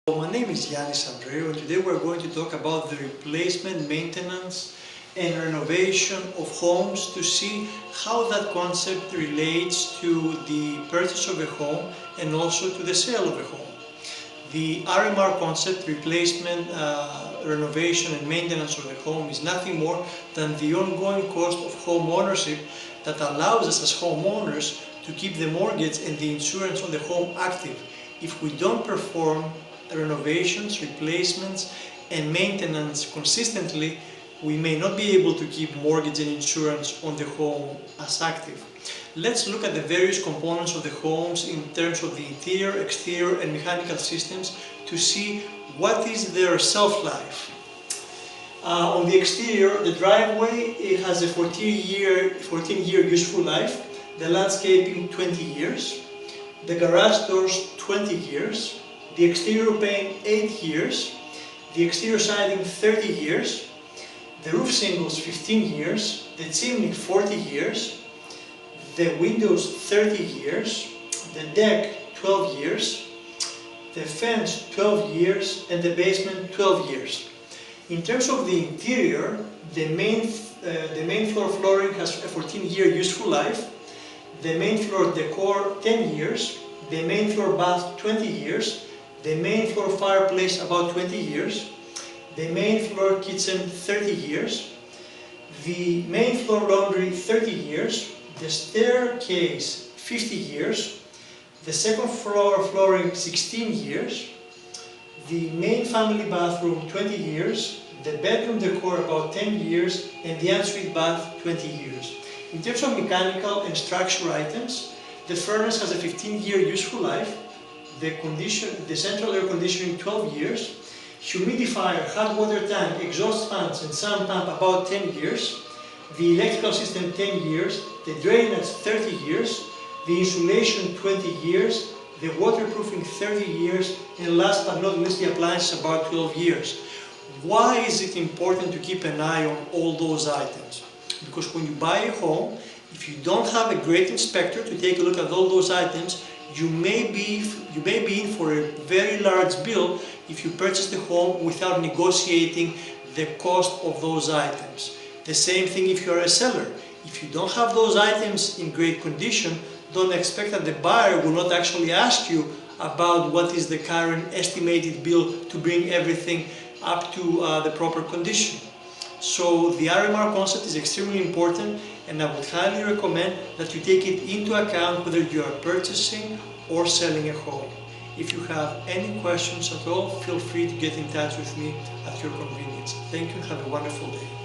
My name is Yanis Andreou, and today we're going to talk about the replacement, maintenance and renovation of homes to see how that concept relates to the purchase of a home and also to the sale of a home. The RMR concept, replacement, renovation and maintenance of a home, is nothing more than the ongoing cost of home ownership that allows us as homeowners to keep the mortgage and the insurance on the home active. If we don't perform renovations, replacements and maintenance consistently, we may not be able to keep mortgage and insurance on the home as active. Let's look at the various components of the homes in terms of the interior, exterior and mechanical systems to see what is their shelf-life. On the exterior, the driveway, it has a 14-year useful life, the landscaping 20 years, the garage doors 20 years, the exterior paint 8 years, the exterior siding 30 years, the roof shingles 15 years, the chimney 40 years, the windows 30 years, the deck 12 years, the fence 12 years and the basement 12 years. In terms of the interior, the main floor flooring has a 14-year useful life, the main floor decor 10 years, the main floor bath 20 years, the main floor fireplace about 20 years, the main floor kitchen 30 years, the main floor laundry 30 years, the staircase 50 years, the second floor flooring 16 years, the main family bathroom 20 years, the bedroom decor about 10 years and the ensuite bath 20 years. In terms of mechanical and structural items, the furnace has a 15-year useful life, the central air conditioning 12 years, humidifier, hot water tank, exhaust fans and sun pump about 10 years, the electrical system 10 years, the drainage 30 years, the insulation 20 years, the waterproofing 30 years, and last but not least the appliances about 12 years. Why is it important to keep an eye on all those items? Because when you buy a home, if you don't have a great inspector to take a look at all those items, you may be in for a very large bill if you purchase the home without negotiating the cost of those items. The same thing if you are a seller. If you don't have those items in great condition, don't expect that the buyer will not actually ask you about what is the current estimated bill to bring everything up to the proper condition. So the RMR concept is extremely important, and I would highly recommend that you take it into account whether you are purchasing or selling a home. If you have any questions at all, feel free to get in touch with me at your convenience. Thank you and have a wonderful day.